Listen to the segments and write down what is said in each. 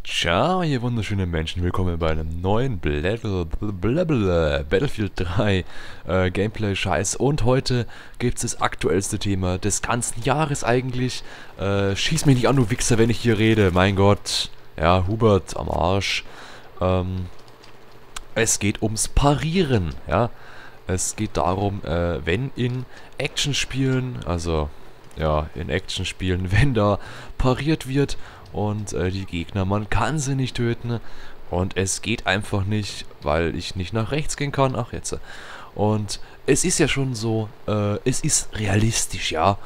Ciao, ihr wunderschönen Menschen. Willkommen bei einem neuen Battlefield 3 Gameplay-Scheiß. Und heute gibt es das aktuellste Thema des ganzen Jahres eigentlich. Schieß mich nicht an, du Wichser, wenn ich hier rede. Mein Gott. Ja, Hubert am Arsch. Es geht ums Parieren, ja. Es geht darum, wenn in Actionspielen, also ja, in Actionspielen, wenn da pariert wird und die Gegner, man kann sie nicht töten und es geht einfach nicht, weil ich nicht nach rechts gehen kann. Ach, jetzt. Und es ist ja schon so, es ist realistisch, ja.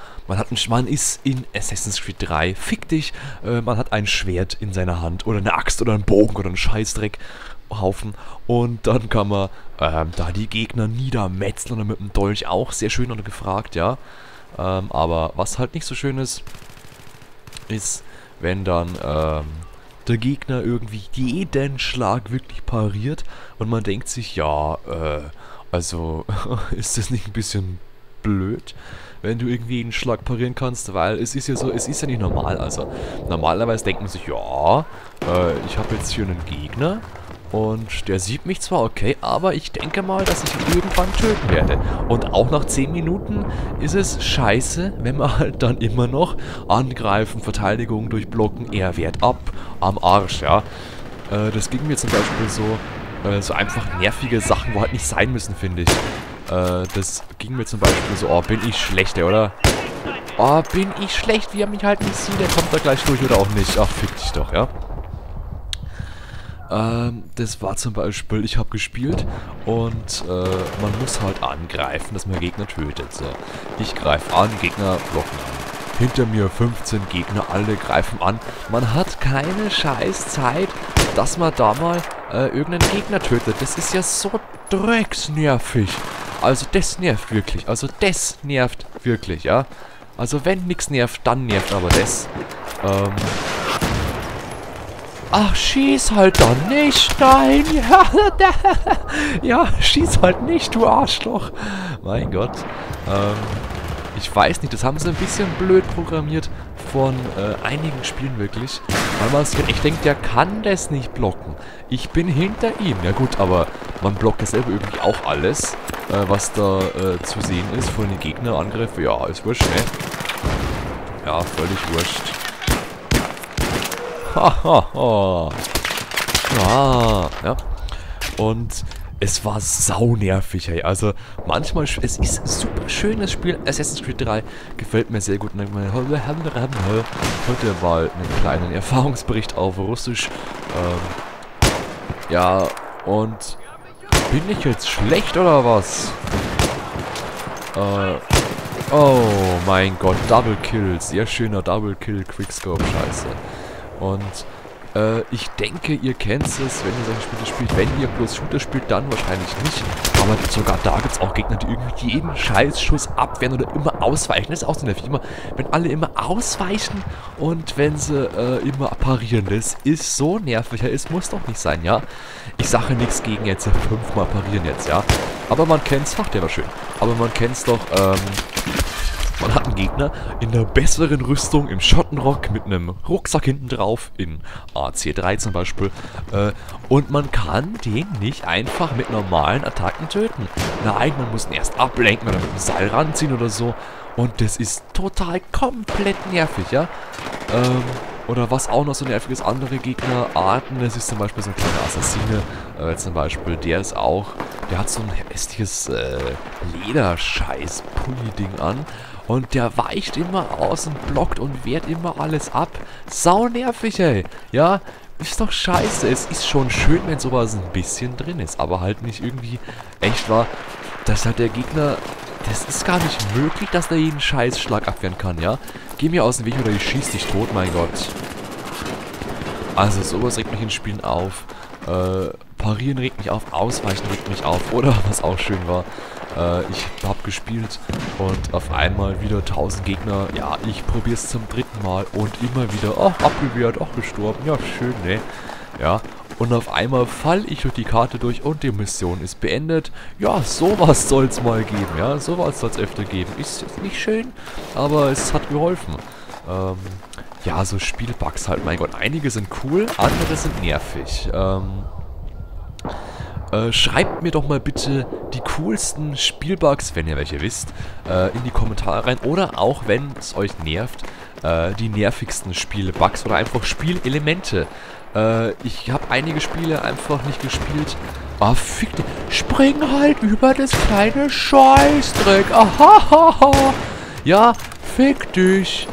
Man ist in Assassin's Creed 3, fick dich, man hat ein Schwert in seiner Hand oder eine Axt oder einen Bogen oder einen Scheißdreckhaufen und dann kann man da die Gegner niedermetzeln oder mit dem Dolch auch, sehr schön und gefragt, ja. Aber was halt nicht so schön ist, wenn dann der Gegner irgendwie jeden Schlag wirklich pariert und man denkt sich, ja, also ist das nicht ein bisschen blöd, wenn du irgendwie jeden Schlag parieren kannst, weil es ist ja so, es ist ja nicht normal, also normalerweise denkt man sich, ja, ich habe jetzt hier einen Gegner und der sieht mich zwar okay, aber ich denke mal, dass ich ihn irgendwann töten werde. Und auch nach 10 Minuten ist es scheiße, wenn wir halt dann immer noch angreifen, Verteidigung durchblocken, er wehrt ab, am Arsch, ja. Das ging mir zum Beispiel so einfach nervige Sachen, wo halt nicht sein müssen, finde ich. Das ging mir zum Beispiel so, oh, bin ich schlecht, oder? Oh, bin ich schlecht, wie er mich halt nicht sieht, der kommt da gleich durch oder auch nicht. Ach, fick dich doch, ja. Das war zum Beispiel, ich habe gespielt und man muss halt angreifen, dass man Gegner tötet. So. Ich greife an, Gegner blocken an. Hinter mir 15 Gegner, alle greifen an. Man hat keine scheiß Zeit, dass man da mal irgendeinen Gegner tötet. Das ist ja so drecksnervig. Also das nervt wirklich. Also das nervt wirklich, ja. Also wenn nichts nervt, dann nervt aber das. Ach, schieß halt dann nicht. Nein, ja, ja, schieß halt nicht, du Arschloch. Mein Gott. Ich weiß nicht, das haben sie ein bisschen blöd programmiert von einigen Spielen wirklich. Weil man sich echt denkt, der kann das nicht blocken. Ich bin hinter ihm. Ja gut, aber man blockt ja selber irgendwie auch alles, was da zu sehen ist von den Gegnerangriffen. Ja, ist wurscht, ne? Ja, völlig wurscht. Hahaha. Ja. Und es war saunervig, hey. Also manchmal, es ist ein super schönes Spiel. Assassin's Creed 3 gefällt mir sehr gut. Und heute mal einen kleinen Erfahrungsbericht auf Russisch. Ja, und bin ich jetzt schlecht oder was? Oh mein Gott, Double Kill. Sehr schöner Double Kill Quickscope, scheiße. Und ich denke, ihr kennt es, wenn ihr solche Spiele spielt. Wenn ihr bloß Shooter spielt, dann wahrscheinlich nicht. Aber sogar da gibt es auch Gegner, die irgendwie jeden Scheißschuss abwehren oder immer ausweichen. Das ist auch so nervig. Immer, wenn alle immer ausweichen und wenn sie immer parieren. Das ist so nervig. Ja, es muss doch nicht sein, ja. Ich sage nichts gegen jetzt 5-mal parieren jetzt, ja. Aber man kennt es, ach, der war schön. Aber man kennt es doch, man hat einen Gegner in einer besseren Rüstung, im Schottenrock, mit einem Rucksack hinten drauf, in AC3 zum Beispiel. Und man kann den nicht einfach mit normalen Attacken töten. Nein, man muss ihn erst ablenken oder mit einem Seil ranziehen oder so. Und das ist total komplett nervig, ja. Oder was auch noch so nervig ist, andere Gegnerarten, das ist zum Beispiel so ein kleiner Assassine, zum Beispiel, der hat so ein hässliches Lederscheiß-Pulli-Ding an. Und der weicht immer aus und blockt und wehrt immer alles ab. Sau nervig, ey. Ja, ist doch scheiße. Es ist schon schön, wenn sowas ein bisschen drin ist. Aber halt nicht irgendwie echt wahr, dass halt der Gegner... Das ist gar nicht möglich, dass der jeden Scheißschlag abwehren kann, ja? Geh mir aus dem Weg oder ich schieß dich tot, mein Gott. Also sowas regt mich in Spielen auf. Parieren regt mich auf, Ausweichen regt mich auf. Oder was auch schön war, ich habe gespielt und auf einmal wieder 1000 Gegner. Ja, ich probier's zum 3. Mal und immer wieder, ach, abgewehrt, ach, gestorben. Ja, schön, ne? Ja, und auf einmal falle ich durch die Karte durch und die Mission ist beendet. Ja, sowas soll's mal geben, ja, sowas soll's öfter geben. Ist nicht schön, aber es hat geholfen. ja, so Spielbugs halt, mein Gott. Einige sind cool, andere sind nervig. Schreibt mir doch mal bitte die coolsten Spielbugs, wenn ihr welche wisst, in die Kommentare rein. Oder auch, wenn es euch nervt, die nervigsten Spielbugs oder einfach Spielelemente. Ich habe einige Spiele einfach nicht gespielt. Ah, fick dich. Spring halt über das kleine Scheißdreck. Ahahaha. Ja, fick dich.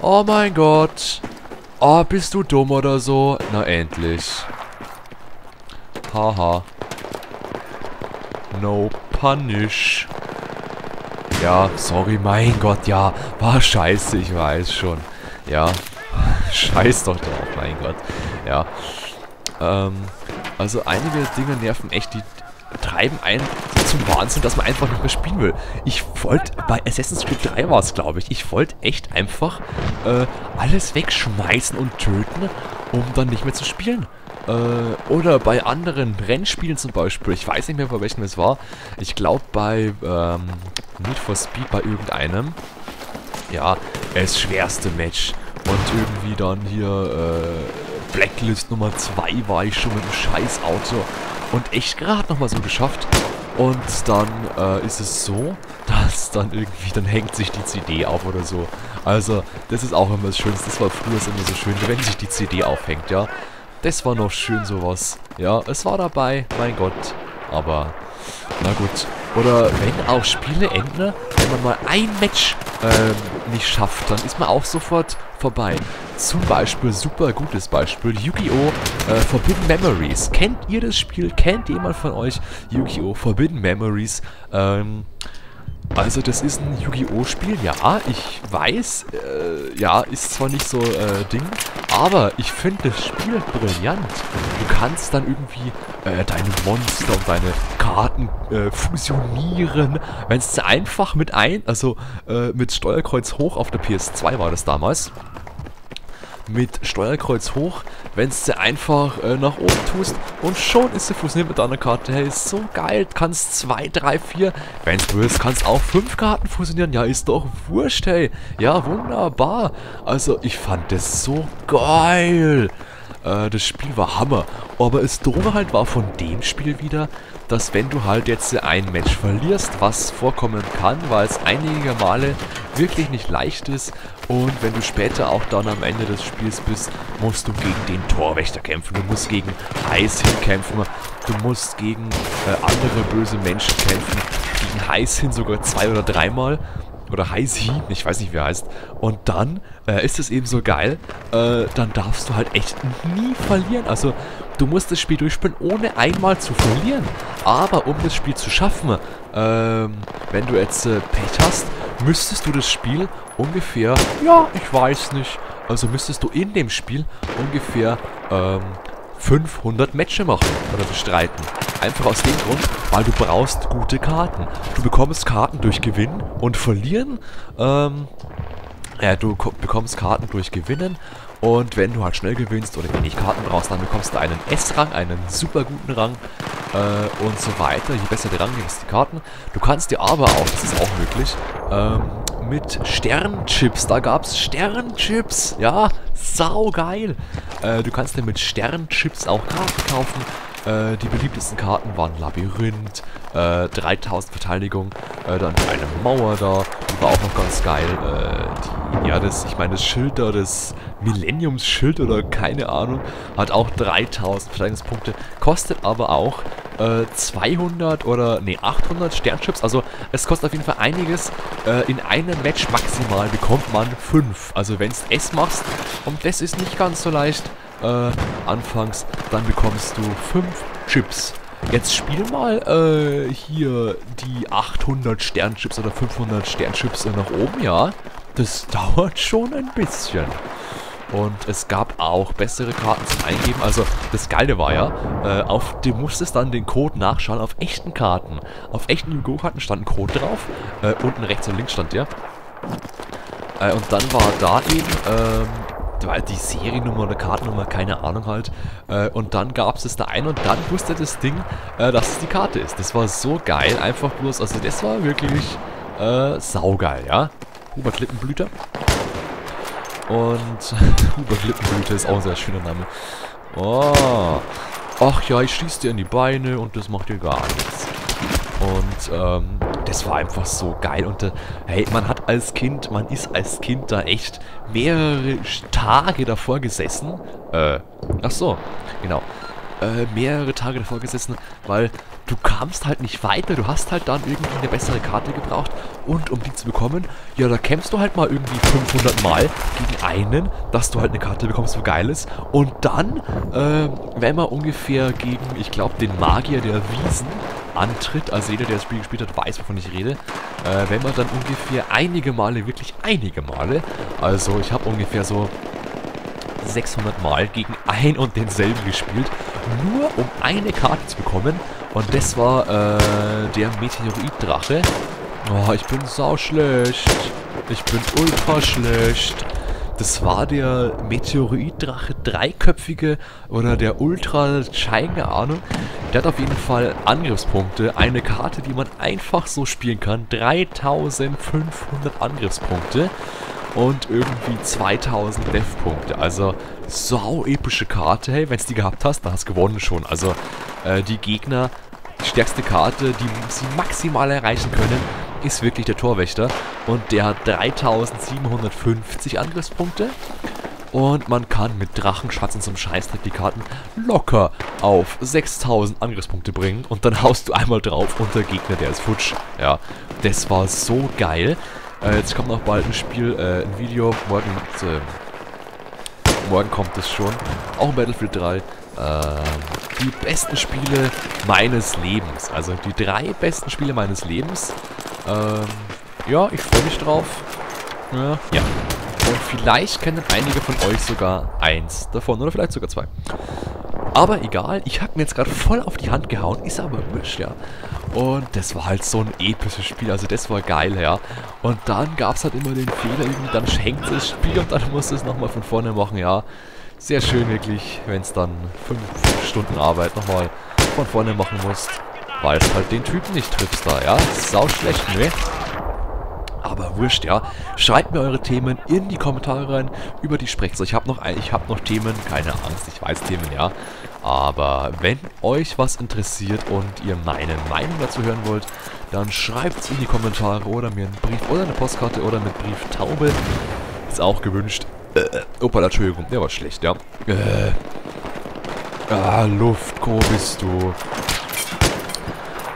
Oh mein Gott. Oh, bist du dumm oder so? Na, endlich. Haha. No punish. Ja, sorry, mein Gott, ja. War scheiße, ich weiß schon. Ja. Scheiß doch drauf, mein Gott. Ja. Also einige Dinge nerven echt, die treiben einen zum Wahnsinn, dass man einfach nicht mehr spielen will. Ich wollte, bei Assassin's Creed 3 war es, glaube ich, ich wollte echt einfach alles wegschmeißen und töten, um dann nicht mehr zu spielen. Oder bei anderen Rennspielen zum Beispiel, ich weiß nicht mehr, bei welchem es war. Ich glaube bei Need for Speed, bei irgendeinem. Ja, das schwerste Match. Und irgendwie dann hier Blacklist Nummer 2 war ich schon mit dem scheiß Auto. Und echt gerade nochmal so geschafft. Und dann ist es so, dass dann irgendwie, dann hängt sich die CD auf oder so. Also, das ist auch immer das Schönste. Das war früher immer so schön, wenn sich die CD aufhängt, ja. Das war noch schön sowas. Ja, es war dabei, mein Gott. Aber, na gut. Oder wenn auch Spiele enden, wenn man mal ein Match nicht schafft, dann ist man auch sofort vorbei. Zum Beispiel, super gutes Beispiel, Yu-Gi-Oh! Forbidden Memories. Kennt ihr das Spiel? Kennt jemand von euch Yu-Gi-Oh! Forbidden Memories? Also das ist ein Yu-Gi-Oh! Spiel, ja, ich weiß, ja, ist zwar nicht so Ding, aber ich finde das Spiel brillant. Du kannst dann irgendwie deine Monster und deine Karten fusionieren, wenn es einfach mit mit Steuerkreuz hoch auf der PS2 war das damals. Mit Steuerkreuz hoch, wenn es sie einfach nach oben tust und schon ist sie fusioniert mit deiner Karte. Hey, ist so geil. Du kannst 2, 3, 4, wenn du willst, kannst auch 5 Karten fusionieren. Ja, ist doch wurscht, hey. Ja, wunderbar. Also, ich fand das so geil. Das Spiel war Hammer. Aber das Doofe halt war von dem Spiel wieder, dass wenn du halt jetzt ein Match verlierst, was vorkommen kann, weil es einige Male wirklich nicht leicht ist und wenn du später auch dann am Ende des Spiels bist, musst du gegen den Torwächter kämpfen, du musst gegen Heißhin kämpfen, du musst gegen andere böse Menschen kämpfen, gegen Heißhin sogar 2 oder 3 Mal. Oder Heißhin, ich weiß nicht, wie er heißt. Und dann ist es eben so geil, dann darfst du halt echt nie verlieren. Also, du musst das Spiel durchspielen, ohne einmal zu verlieren. Aber um das Spiel zu schaffen, wenn du jetzt Pech hast, müsstest du das Spiel ungefähr, ja, ich weiß nicht, also müsstest du in dem Spiel ungefähr 500 Matches machen oder bestreiten. Einfach aus dem Grund, weil du brauchst gute Karten. Du bekommst Karten durch Gewinnen und Verlieren. Du bekommst Karten durch Gewinnen. Und wenn du halt schnell gewinnst oder wenig Karten brauchst, dann bekommst du einen S-Rang, einen super guten Rang und so weiter. Je besser der Rang, je besser die Karten. Du kannst dir aber auch, das ist auch möglich, mit Sternchips, da gab es Sternchips, ja, saugeil. Du kannst dir mit Sternchips auch Karten kaufen. Die beliebtesten Karten waren Labyrinth, 3000 Verteidigung, dann eine Mauer da, die war auch noch ganz geil. Das Schild da, das Millenniumsschild oder keine Ahnung, hat auch 3000 Verteidigungspunkte, kostet aber auch 800 Sternchips, also es kostet auf jeden Fall einiges. In einem Match maximal bekommt man 5, also wenn du S machst, und das ist nicht ganz so leicht, anfangs, dann bekommst du 5 Chips. Jetzt spiel mal hier die 800 Sternchips oder 500 Sternchips nach oben, ja. Das dauert schon ein bisschen. Und es gab auch bessere Karten zum Eingeben. Also das Geile war ja, du musstest dann den Code nachschauen auf echten Karten. Auf echten Yu-Gi-Oh-Karten stand ein Code drauf. Unten rechts und links stand der. Und dann war da eben die Seriennummer oder Kartennummer, keine Ahnung halt. Und dann gab es da ein und dann wusste das Ding, dass es die Karte ist. Das war so geil, einfach bloß, also das war wirklich saugeil, ja. Hubert Lippenblüter. Und Huberlippenblüte ist auch ein sehr schöner Name. Oh. Ach ja, ich schieße dir in die Beine und das macht dir gar nichts. Und das war einfach so geil. Und hey, man ist als Kind da echt mehrere Tage davor gesessen. Ach so, genau. Mehrere Tage davor gesessen, weil du kamst halt nicht weiter, du hast halt dann irgendwie eine bessere Karte gebraucht und um die zu bekommen, ja, da kämpfst du halt mal irgendwie 500 Mal gegen einen, dass du halt eine Karte bekommst, wo geil ist und dann, wenn man ungefähr gegen, ich glaube, den Magier der Wiesen antritt, also jeder, der das Spiel gespielt hat, weiß, wovon ich rede, wenn man dann ungefähr wirklich einige Male, also ich habe ungefähr so 600 Mal gegen ein und denselben gespielt, nur um eine Karte zu bekommen. Und das war der Meteoritdrache. Oh, ich bin sauschlecht. Ich bin ultra schlecht. Das war der Meteoritdrache, dreiköpfige oder der Ultra, keine Ahnung. Der hat auf jeden Fall Angriffspunkte. Eine Karte, die man einfach so spielen kann. 3500 Angriffspunkte. Und irgendwie 2000 Dev-Punkte. Also, sau epische Karte. Hey, wenn du die gehabt hast, dann hast du gewonnen schon. Also, die Gegner, die stärkste Karte, die sie maximal erreichen können, ist wirklich der Torwächter. Und der hat 3750 Angriffspunkte. Und man kann mit Drachenschatz und so einem Scheißdreck die Karten locker auf 6000 Angriffspunkte bringen. Und dann haust du einmal drauf und der Gegner, der ist futsch. Ja, das war so geil. Jetzt kommt noch bald ein Video, morgen kommt es schon, auch Battlefield 3, die besten Spiele meines Lebens, also die 3 besten Spiele meines Lebens, ja, ich freue mich drauf, ja, und vielleicht kennen einige von euch sogar eins davon, oder vielleicht sogar 2. Aber egal, ich habe mir jetzt gerade voll auf die Hand gehauen, ist aber wurscht, ja. Und das war halt so ein episches Spiel, also das war geil, ja. Und dann gab es halt immer den Fehler, irgendwie dann hängt das Spiel und dann musst du es nochmal von vorne machen, ja. Sehr schön wirklich, wenn es dann 5 Stunden Arbeit nochmal von vorne machen musst, weil es halt den Typen nicht triffst da, ja. Sau schlecht, ne? Aber wurscht, ja. Schreibt mir eure Themen in die Kommentare rein, über die sprecht. Ich habe noch Themen, keine Angst, ich weiß Themen, ja. Aber wenn euch was interessiert und ihr meine Meinung dazu hören wollt, dann schreibt es in die Kommentare oder mir einen Brief oder eine Postkarte oder eine Brieftaube. Ist auch gewünscht. Opala, Entschuldigung, der war schlecht, ja. Luft, wo bist du?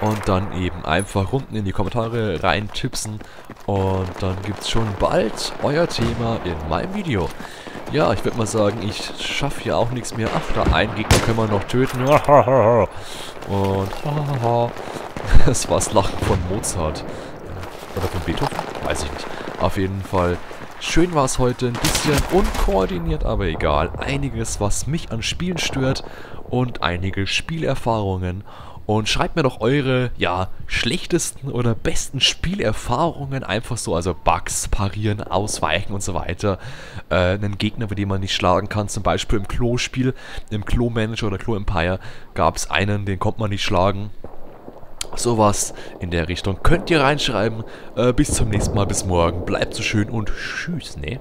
Und dann eben einfach unten in die Kommentare rein tipsen. Und dann gibt es schon bald euer Thema in meinem Video. Ja, ich würde mal sagen, ich schaffe hier auch nichts mehr. Ach, da einen Gegner können wir noch töten. Und das war das Lachen von Mozart. Oder von Beethoven? Weiß ich nicht. Auf jeden Fall, schön war es heute. Ein bisschen unkoordiniert, aber egal. Einiges, was mich an Spielen stört. Und einige Spielerfahrungen. Und schreibt mir doch eure, ja, schlechtesten oder besten Spielerfahrungen, einfach so, also Bugs, parieren, ausweichen und so weiter. Einen Gegner, bei dem man nicht schlagen kann, zum Beispiel im Klo-Spiel, im Klo-Manager oder Klo-Empire gab es einen, den konnte man nicht schlagen. Sowas in der Richtung könnt ihr reinschreiben. Bis zum nächsten Mal, bis morgen. Bleibt so schön und tschüss, ne?